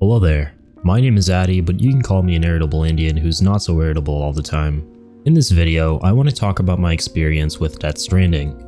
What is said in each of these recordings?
Hello there, my name is Addy, but you can call me an irritable Indian who's not so irritable all the time. In this video, I want to talk about my experience with Death Stranding.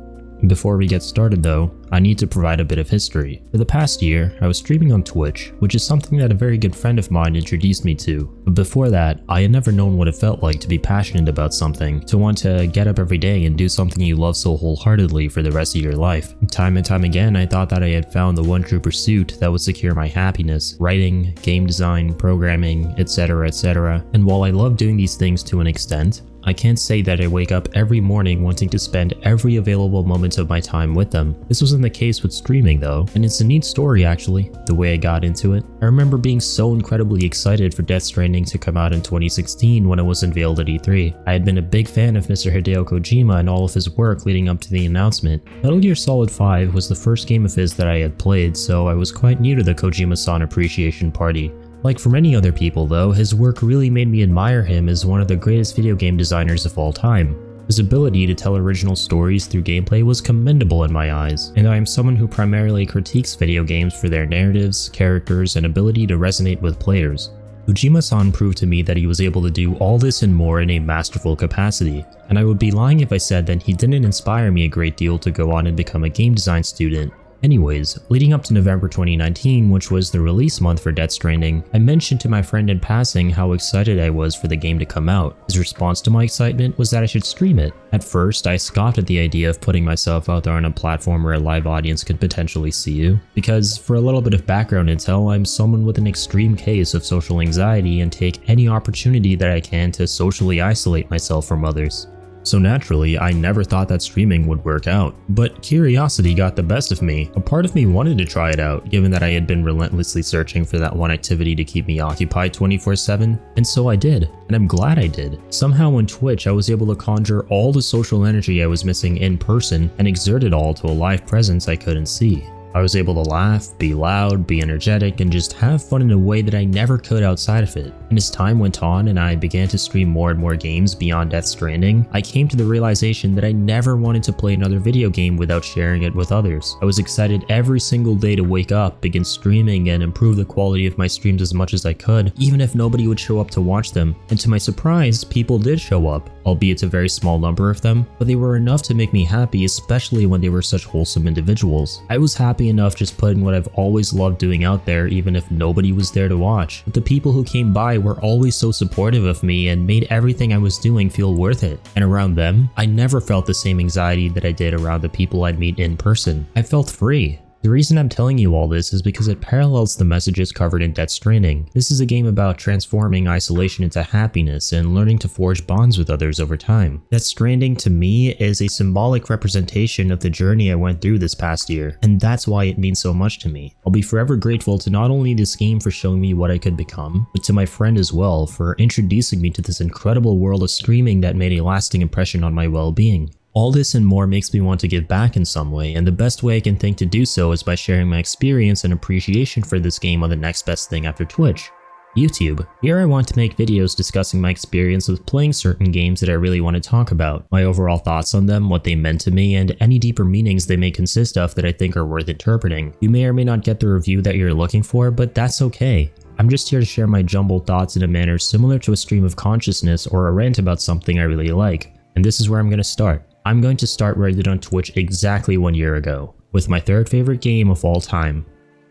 Before we get started though, I need to provide a bit of history. For the past year, I was streaming on Twitch, which is something that a very good friend of mine introduced me to. But before that, I had never known what it felt like to be passionate about something, to want to get up every day and do something you love so wholeheartedly for the rest of your life. Time and time again, I thought that I had found the one true pursuit that would secure my happiness: writing, game design, programming, etc, etc. And while I love doing these things to an extent, I can't say that I wake up every morning wanting to spend every available moment of my time with them. This wasn't the case with streaming though, and it's a neat story actually, the way I got into it. I remember being so incredibly excited for Death Stranding to come out in 2016 when it was unveiled at E3. I had been a big fan of Mr. Hideo Kojima and all of his work leading up to the announcement. Metal Gear Solid 5 was the first game of his that I had played, so I was quite new to the Kojima-san appreciation party. Like for many other people though, his work really made me admire him as one of the greatest video game designers of all time. His ability to tell original stories through gameplay was commendable in my eyes, and I am someone who primarily critiques video games for their narratives, characters, and ability to resonate with players. Kojima-san proved to me that he was able to do all this and more in a masterful capacity, and I would be lying if I said that he didn't inspire me a great deal to go on and become a game design student. Anyways, leading up to November 2019, which was the release month for Death Stranding, I mentioned to my friend in passing how excited I was for the game to come out. His response to my excitement was that I should stream it. At first, I scoffed at the idea of putting myself out there on a platform where a live audience could potentially see you, because for a little bit of background intel, I'm someone with an extreme case of social anxiety and take any opportunity that I can to socially isolate myself from others. So naturally, I never thought that streaming would work out, but curiosity got the best of me. A part of me wanted to try it out, given that I had been relentlessly searching for that one activity to keep me occupied 24/7, and so I did, and I'm glad I did. Somehow on Twitch, I was able to conjure all the social energy I was missing in person and exert it all to a live presence I couldn't see. I was able to laugh, be loud, be energetic, and just have fun in a way that I never could outside of it. And as time went on and I began to stream more and more games beyond Death Stranding, I came to the realization that I never wanted to play another video game without sharing it with others. I was excited every single day to wake up, begin streaming, and improve the quality of my streams as much as I could, even if nobody would show up to watch them. And to my surprise, people did show up, albeit a very small number of them, but they were enough to make me happy, especially when they were such wholesome individuals. I was happy enough just putting what I've always loved doing out there even if nobody was there to watch. But the people who came by were always so supportive of me and made everything I was doing feel worth it. And around them, I never felt the same anxiety that I did around the people I'd meet in person. I felt free. The reason I'm telling you all this is because it parallels the messages covered in Death Stranding. This is a game about transforming isolation into happiness and learning to forge bonds with others over time. Death Stranding to me is a symbolic representation of the journey I went through this past year, and that's why it means so much to me. I'll be forever grateful to not only this game for showing me what I could become, but to my friend as well for introducing me to this incredible world of streaming that made a lasting impression on my well-being. All this and more makes me want to give back in some way, and the best way I can think to do so is by sharing my experience and appreciation for this game on the next best thing after Twitch: YouTube. Here I want to make videos discussing my experience with playing certain games that I really want to talk about, my overall thoughts on them, what they meant to me, and any deeper meanings they may consist of that I think are worth interpreting. You may or may not get the review that you're looking for, but that's okay. I'm just here to share my jumbled thoughts in a manner similar to a stream of consciousness or a rant about something I really like. And this is where I'm going to start. I'm going to start where I did on Twitch exactly 1 year ago, with my third favorite game of all time,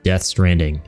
Death Stranding.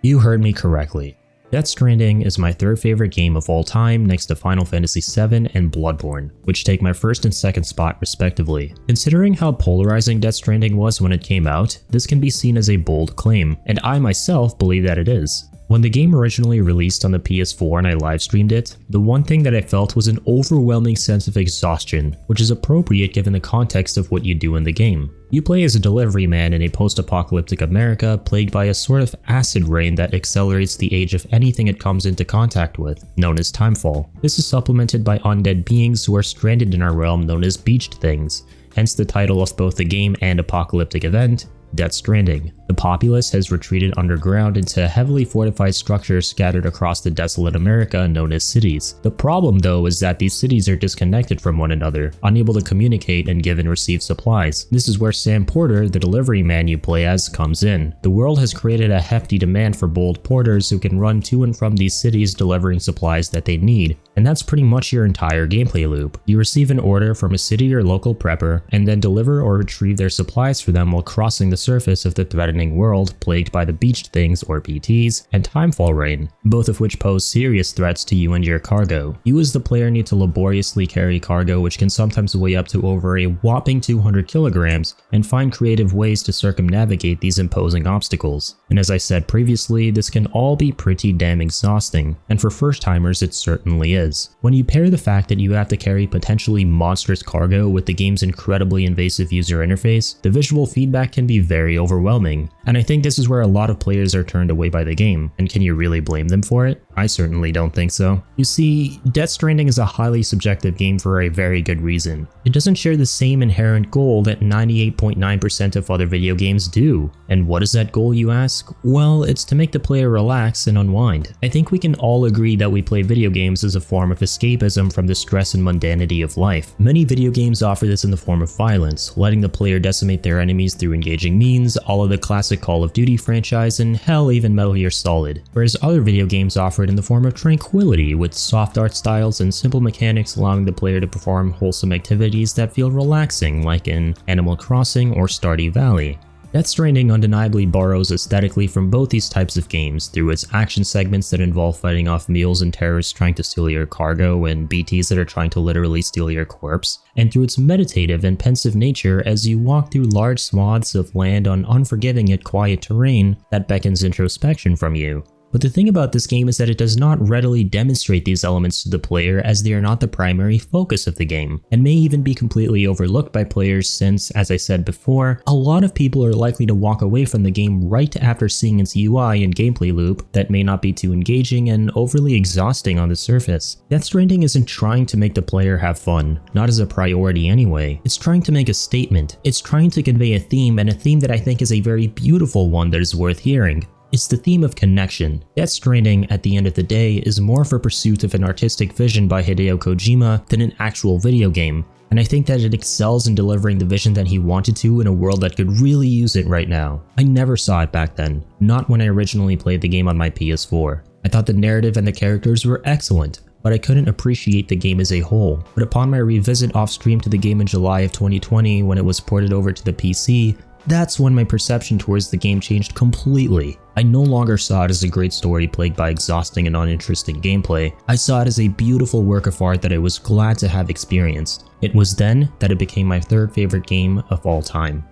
You heard me correctly. Death Stranding is my third favorite game of all time next to Final Fantasy VII and Bloodborne, which take my first and second spot respectively. Considering how polarizing Death Stranding was when it came out, this can be seen as a bold claim, and I myself believe that it is. When the game originally released on the PS4 and I live streamed it, the one thing that I felt was an overwhelming sense of exhaustion, which is appropriate given the context of what you do in the game. You play as a delivery man in a post-apocalyptic America plagued by a sort of acid rain that accelerates the age of anything it comes into contact with, known as timefall. This is supplemented by undead beings who are stranded in our realm known as beached things, hence the title of both the game and apocalyptic event, Death Stranding. The populace has retreated underground into heavily fortified structures scattered across the desolate America known as cities. The problem though is that these cities are disconnected from one another, unable to communicate and give and receive supplies. This is where Sam Porter, the delivery man you play as, comes in. The world has created a hefty demand for bold porters who can run to and from these cities delivering supplies that they need. And that's pretty much your entire gameplay loop. You receive an order from a city or local prepper, and then deliver or retrieve their supplies for them while crossing the surface of the threatening world plagued by the beached things or BTs and timefall rain, both of which pose serious threats to you and your cargo. You as the player need to laboriously carry cargo which can sometimes weigh up to over a whopping 200 kilograms and find creative ways to circumnavigate these imposing obstacles. And as I said previously, this can all be pretty damn exhausting, and for first timers it certainly is. When you pair the fact that you have to carry potentially monstrous cargo with the game's incredibly invasive user interface, the visual feedback can be very overwhelming. And I think this is where a lot of players are turned away by the game, and can you really blame them for it? I certainly don't think so. You see, Death Stranding is a highly subjective game for a very good reason. It doesn't share the same inherent goal that 98.9% of other video games do. And what is that goal, you ask? Well, it's to make the player relax and unwind. I think we can all agree that we play video games as a form of escapism from the stress and mundanity of life. Many video games offer this in the form of violence, letting the player decimate their enemies through engaging means, all of the classic Call of Duty franchise, and hell, even Metal Gear Solid. Whereas other video games offer it in the form of tranquility, with soft art styles and simple mechanics allowing the player to perform wholesome activities that feel relaxing, like in Animal Crossing or Stardew Valley. Death Stranding undeniably borrows aesthetically from both these types of games through its action segments that involve fighting off mules and terrorists trying to steal your cargo and BTs that are trying to literally steal your corpse, and through its meditative and pensive nature as you walk through large swaths of land on unforgiving yet quiet terrain that beckons introspection from you. But the thing about this game is that it does not readily demonstrate these elements to the player, as they are not the primary focus of the game, and may even be completely overlooked by players since, as I said before, a lot of people are likely to walk away from the game right after seeing its UI and gameplay loop that may not be too engaging and overly exhausting on the surface. Death Stranding isn't trying to make the player have fun, not as a priority anyway. It's trying to make a statement. It's trying to convey a theme, and a theme that I think is a very beautiful one that is worth hearing. It's the theme of connection. Death Stranding, at the end of the day, is more for pursuit of an artistic vision by Hideo Kojima than an actual video game, and I think that it excels in delivering the vision that he wanted to in a world that could really use it right now. I never saw it back then, not when I originally played the game on my PS4. I thought the narrative and the characters were excellent, but I couldn't appreciate the game as a whole. But upon my revisit off-stream to the game in July of 2020 when it was ported over to the PC, that's when my perception towards the game changed completely. I no longer saw it as a great story plagued by exhausting and uninteresting gameplay. I saw it as a beautiful work of art that I was glad to have experienced. It was then that it became my third favorite game of all time.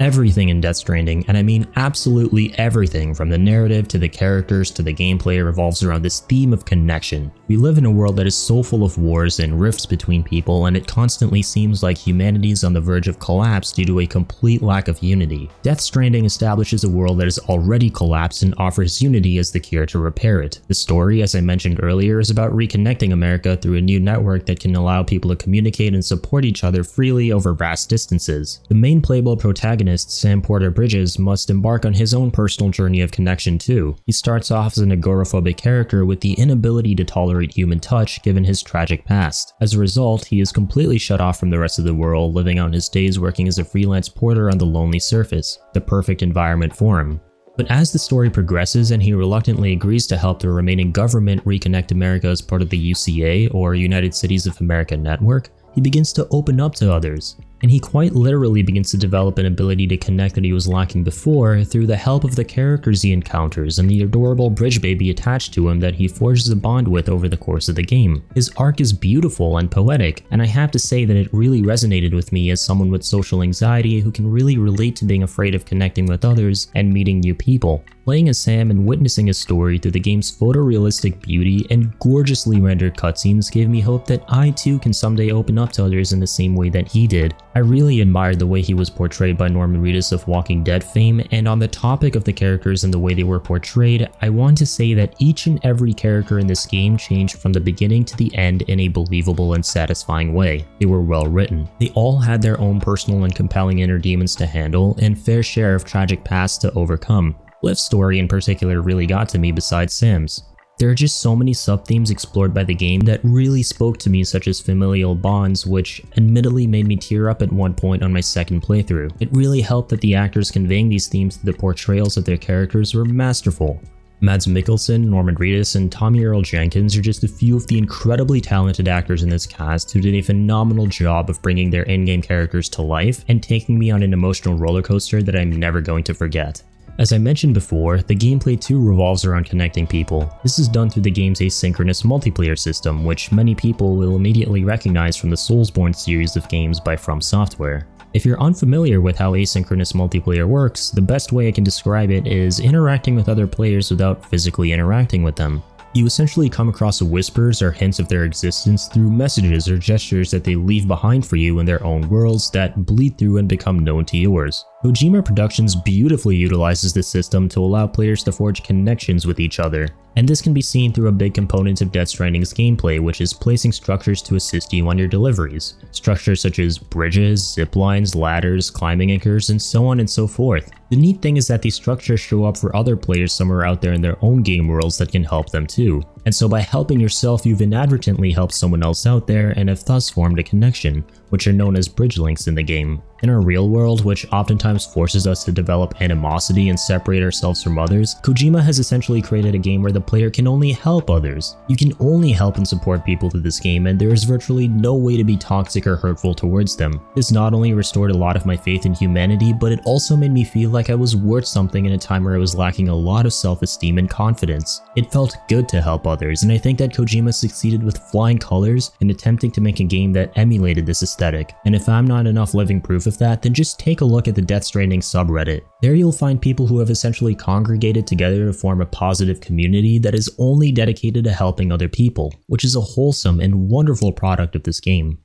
Everything in Death Stranding, and I mean absolutely everything from the narrative to the characters to the gameplay, revolves around this theme of connection. We live in a world that is so full of wars and rifts between people, and it constantly seems like humanity is on the verge of collapse due to a complete lack of unity. Death Stranding establishes a world that is already collapsed and offers unity as the cure to repair it. The story, as I mentioned earlier, is about reconnecting America through a new network that can allow people to communicate and support each other freely over vast distances. The main playable protagonist, Sam Porter Bridges, must embark on his own personal journey of connection too. He starts off as an agoraphobic character with the inability to tolerate human touch given his tragic past. As a result, he is completely shut off from the rest of the world, living out his days working as a freelance porter on the lonely surface, the perfect environment for him. But as the story progresses and he reluctantly agrees to help the remaining government reconnect America as part of the UCA, or United Cities of America network, he begins to open up to others, and he quite literally begins to develop an ability to connect that he was lacking before through the help of the characters he encounters and the adorable bridge baby attached to him that he forges a bond with over the course of the game. His arc is beautiful and poetic, and I have to say that it really resonated with me as someone with social anxiety who can really relate to being afraid of connecting with others and meeting new people. Playing as Sam and witnessing his story through the game's photorealistic beauty and gorgeously rendered cutscenes gave me hope that I too can someday open up to others in the same way that he did. I really admired the way he was portrayed by Norman Reedus of Walking Dead fame, and on the topic of the characters and the way they were portrayed, I want to say that each and every character in this game changed from the beginning to the end in a believable and satisfying way. They were well written. They all had their own personal and compelling inner demons to handle and fair share of tragic pasts to overcome. Cliff's story in particular really got to me besides Sam's. There are just so many sub-themes explored by the game that really spoke to me, such as familial bonds, which admittedly made me tear up at one point on my second playthrough. It really helped that the actors conveying these themes through the portrayals of their characters were masterful. Mads Mikkelsen, Norman Reedus, and Tommy Earl Jenkins are just a few of the incredibly talented actors in this cast who did a phenomenal job of bringing their in-game characters to life and taking me on an emotional roller coaster that I'm never going to forget. As I mentioned before, the gameplay too revolves around connecting people. This is done through the game's asynchronous multiplayer system, which many people will immediately recognize from the Soulsborne series of games by From Software. If you're unfamiliar with how asynchronous multiplayer works, the best way I can describe it is interacting with other players without physically interacting with them. You essentially come across whispers or hints of their existence through messages or gestures that they leave behind for you in their own worlds that bleed through and become known to yours. Kojima Productions beautifully utilizes this system to allow players to forge connections with each other, and this can be seen through a big component of Death Stranding's gameplay, which is placing structures to assist you on your deliveries. Structures such as bridges, zip lines, ladders, climbing anchors, and so on and so forth. The neat thing is that these structures show up for other players somewhere out there in their own game worlds that can help them too. And so by helping yourself, you've inadvertently helped someone else out there and have thus formed a connection, which are known as bridge links in the game. In our real world, which oftentimes forces us to develop animosity and separate ourselves from others, Kojima has essentially created a game where the player can only help others. You can only help and support people through this game, and there is virtually no way to be toxic or hurtful towards them. This not only restored a lot of my faith in humanity, but it also made me feel like I was worth something in a time where I was lacking a lot of self-esteem and confidence. It felt good to help others, and I think that Kojima succeeded with flying colors in attempting to make a game that emulated this aesthetic. And if I'm not enough living proof of that, then just take a look at the Death Stranding subreddit. There you'll find people who have essentially congregated together to form a positive community that is only dedicated to helping other people, which is a wholesome and wonderful product of this game.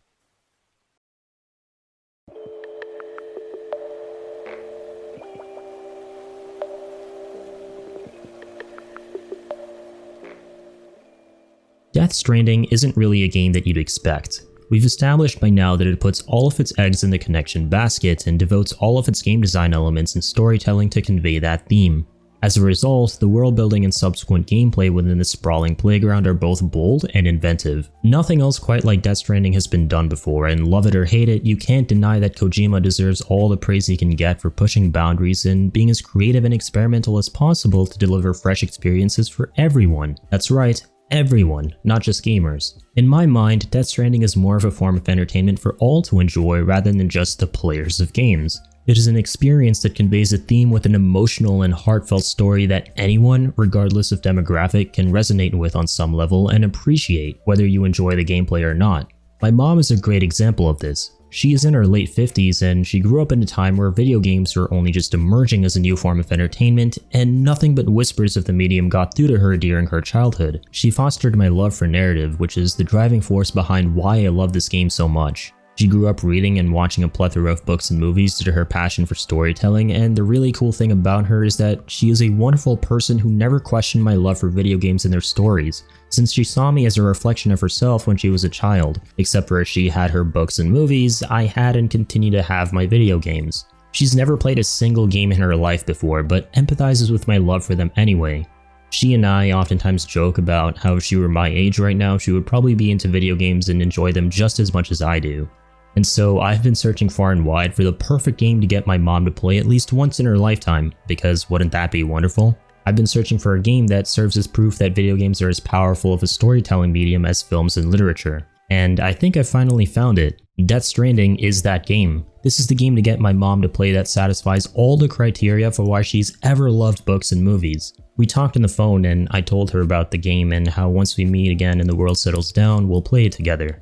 Death Stranding isn't really a game that you'd expect. We've established by now that it puts all of its eggs in the connection basket and devotes all of its game design elements and storytelling to convey that theme. As a result, the world building and subsequent gameplay within this sprawling playground are both bold and inventive. Nothing else quite like Death Stranding has been done before, and love it or hate it, you can't deny that Kojima deserves all the praise he can get for pushing boundaries and being as creative and experimental as possible to deliver fresh experiences for everyone. That's right, everyone, not just gamers. In my mind, Death Stranding is more of a form of entertainment for all to enjoy rather than just the players of games. It is an experience that conveys a theme with an emotional and heartfelt story that anyone, regardless of demographic, can resonate with on some level and appreciate, whether you enjoy the gameplay or not. My mom is a great example of this. She is in her late 50s and she grew up in a time where video games were only just emerging as a new form of entertainment, and nothing but whispers of the medium got through to her during her childhood. She fostered my love for narrative, which is the driving force behind why I love this game so much. She grew up reading and watching a plethora of books and movies due to her passion for storytelling, and the really cool thing about her is that she is a wonderful person who never questioned my love for video games and their stories, since she saw me as a reflection of herself when she was a child. Except for as she had her books and movies, I had and continue to have my video games. She's never played a single game in her life before, but empathizes with my love for them anyway. She and I oftentimes joke about how if she were my age right now, she would probably be into video games and enjoy them just as much as I do. And so I've been searching far and wide for the perfect game to get my mom to play at least once in her lifetime, because wouldn't that be wonderful? I've been searching for a game that serves as proof that video games are as powerful of a storytelling medium as films and literature. And I think I finally found it. Death Stranding is that game. This is the game to get my mom to play that satisfies all the criteria for why she's ever loved books and movies. We talked on the phone and I told her about the game and how once we meet again and the world settles down, we'll play it together.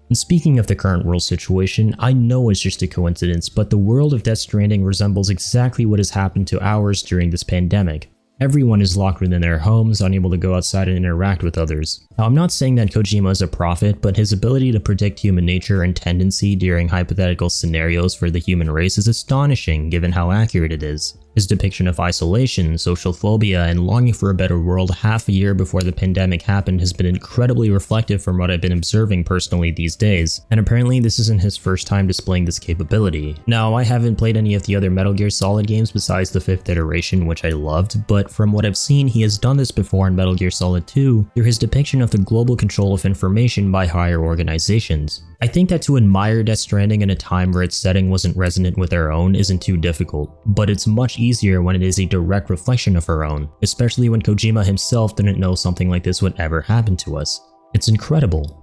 And speaking of the current world situation, I know it's just a coincidence, but the world of Death Stranding resembles exactly what has happened to ours during this pandemic. Everyone is locked within their homes, unable to go outside and interact with others. Now, I'm not saying that Kojima is a prophet, but his ability to predict human nature and tendency during hypothetical scenarios for the human race is astonishing given how accurate it is. His depiction of isolation, social phobia, and longing for a better world half a year before the pandemic happened has been incredibly reflective from what I've been observing personally these days, and apparently this isn't his first time displaying this capability. Now, I haven't played any of the other Metal Gear Solid games besides the 5th iteration, which I loved, but from what I've seen, he has done this before in Metal Gear Solid 2 through his depiction of the global control of information by higher organizations. I think that to admire Death Stranding in a time where its setting wasn't resonant with our own isn't too difficult, but it's much easier when it is a direct reflection of our own, especially when Kojima himself didn't know something like this would ever happen to us. It's incredible.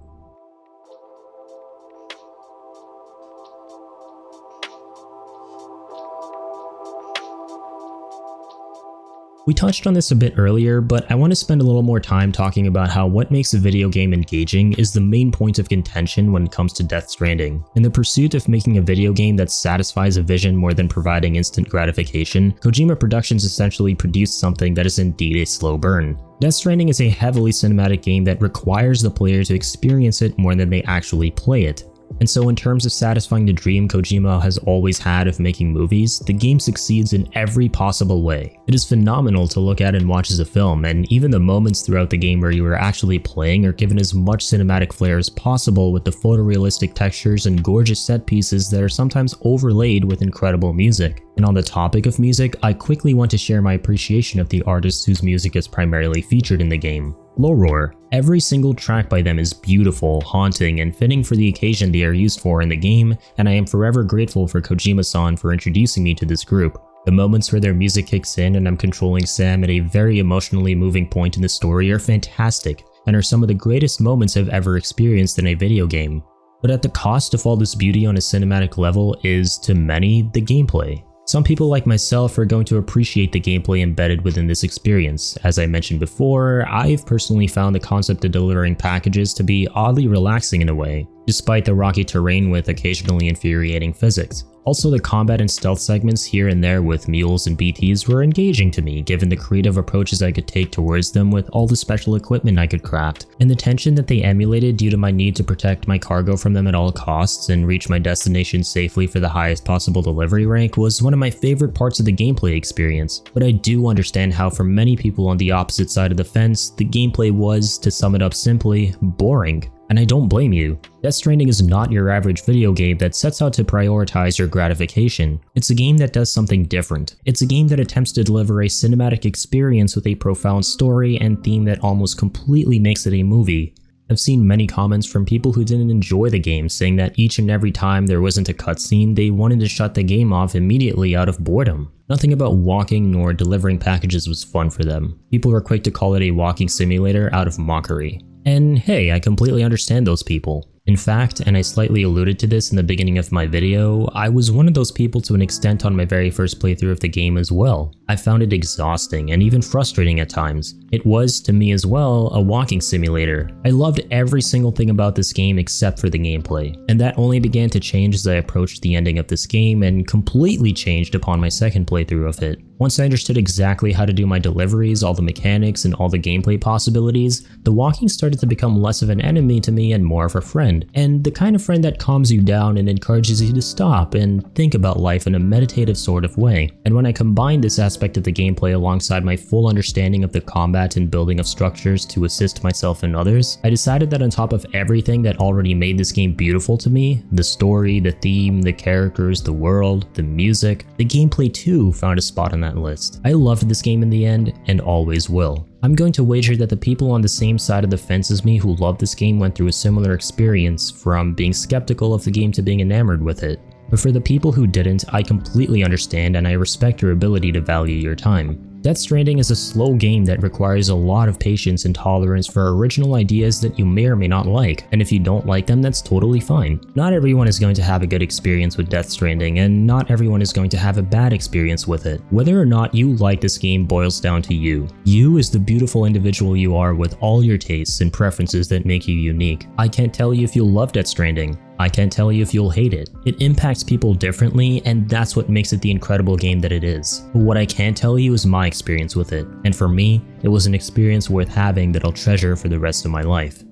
We touched on this a bit earlier, but I want to spend a little more time talking about how what makes a video game engaging is the main point of contention when it comes to Death Stranding. In the pursuit of making a video game that satisfies a vision more than providing instant gratification, Kojima Productions essentially produced something that is indeed a slow burn. Death Stranding is a heavily cinematic game that requires the player to experience it more than they actually play it. And so in terms of satisfying the dream Kojima has always had of making movies, the game succeeds in every possible way. It is phenomenal to look at and watch as a film, and even the moments throughout the game where you are actually playing are given as much cinematic flair as possible with the photorealistic textures and gorgeous set pieces that are sometimes overlaid with incredible music. And on the topic of music, I quickly want to share my appreciation of the artists whose music is primarily featured in the game. Lowroar. Every single track by them is beautiful, haunting, and fitting for the occasion they are used for in the game, and I am forever grateful for Kojima-san for introducing me to this group. The moments where their music kicks in and I'm controlling Sam at a very emotionally moving point in the story are fantastic, and are some of the greatest moments I've ever experienced in a video game. But at the cost of all this beauty on a cinematic level is, to many, the gameplay. Some people like myself are going to appreciate the gameplay embedded within this experience. As I mentioned before, I've personally found the concept of delivering packages to be oddly relaxing in a way, despite the rocky terrain with occasionally infuriating physics. Also, the combat and stealth segments here and there with mules and BTs were engaging to me given the creative approaches I could take towards them with all the special equipment I could craft, and the tension that they emulated due to my need to protect my cargo from them at all costs and reach my destination safely for the highest possible delivery rank was one of my favorite parts of the gameplay experience. But I do understand how for many people on the opposite side of the fence, the gameplay was, to sum it up simply, boring. And I don't blame you. Death Stranding is not your average video game that sets out to prioritize your gratification. It's a game that does something different. It's a game that attempts to deliver a cinematic experience with a profound story and theme that almost completely makes it a movie. I've seen many comments from people who didn't enjoy the game saying that each and every time there wasn't a cutscene, they wanted to shut the game off immediately out of boredom. Nothing about walking nor delivering packages was fun for them. People were quick to call it a walking simulator out of mockery. And hey, I completely understand those people. In fact, and I slightly alluded to this in the beginning of my video, I was one of those people to an extent on my very first playthrough of the game as well. I found it exhausting and even frustrating at times. It was, to me as well, a walking simulator. I loved every single thing about this game except for the gameplay, and that only began to change as I approached the ending of this game and completely changed upon my second playthrough of it. Once I understood exactly how to do my deliveries, all the mechanics, and all the gameplay possibilities, the walking started to become less of an enemy to me and more of a friend, and the kind of friend that calms you down and encourages you to stop and think about life in a meditative sort of way. And when I combined this aspect of the gameplay alongside my full understanding of the combat and building of structures to assist myself and others, I decided that on top of everything that already made this game beautiful to me, the story, the theme, the characters, the world, the music, the gameplay too found a spot on that list. I loved this game in the end, and always will. I'm going to wager that the people on the same side of the fence as me who loved this game went through a similar experience, from being skeptical of the game to being enamored with it. But for the people who didn't, I completely understand and I respect your ability to value your time. Death Stranding is a slow game that requires a lot of patience and tolerance for original ideas that you may or may not like, and if you don't like them, that's totally fine. Not everyone is going to have a good experience with Death Stranding, and not everyone is going to have a bad experience with it. Whether or not you like this game boils down to you. You is the beautiful individual you are with all your tastes and preferences that make you unique. I can't tell you if you'll love Death Stranding. I can't tell you if you'll hate it. It impacts people differently, and that's what makes it the incredible game that it is. But what I can tell you is my experience with it, and for me, it was an experience worth having that I'll treasure for the rest of my life.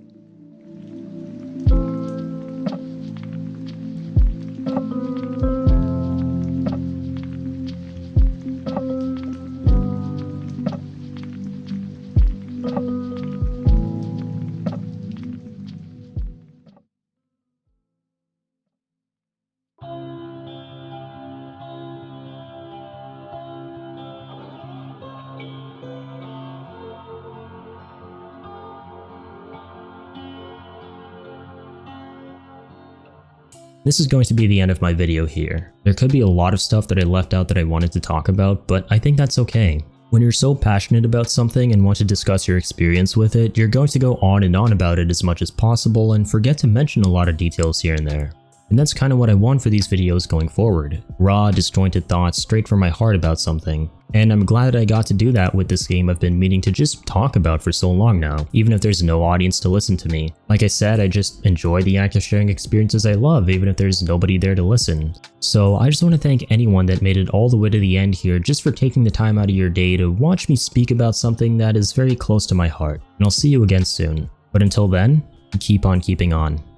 This is going to be the end of my video here. There could be a lot of stuff that I left out that I wanted to talk about, but I think that's okay. When you're so passionate about something and want to discuss your experience with it, you're going to go on and on about it as much as possible and forget to mention a lot of details here and there. And that's kind of what I want for these videos going forward. Raw, disjointed thoughts straight from my heart about something. And I'm glad that I got to do that with this game I've been meaning to just talk about for so long now, even if there's no audience to listen to me. Like I said, I just enjoy the act of sharing experiences I love, even if there's nobody there to listen. So I just want to thank anyone that made it all the way to the end here just for taking the time out of your day to watch me speak about something that is very close to my heart. And I'll see you again soon. But until then, keep on keeping on.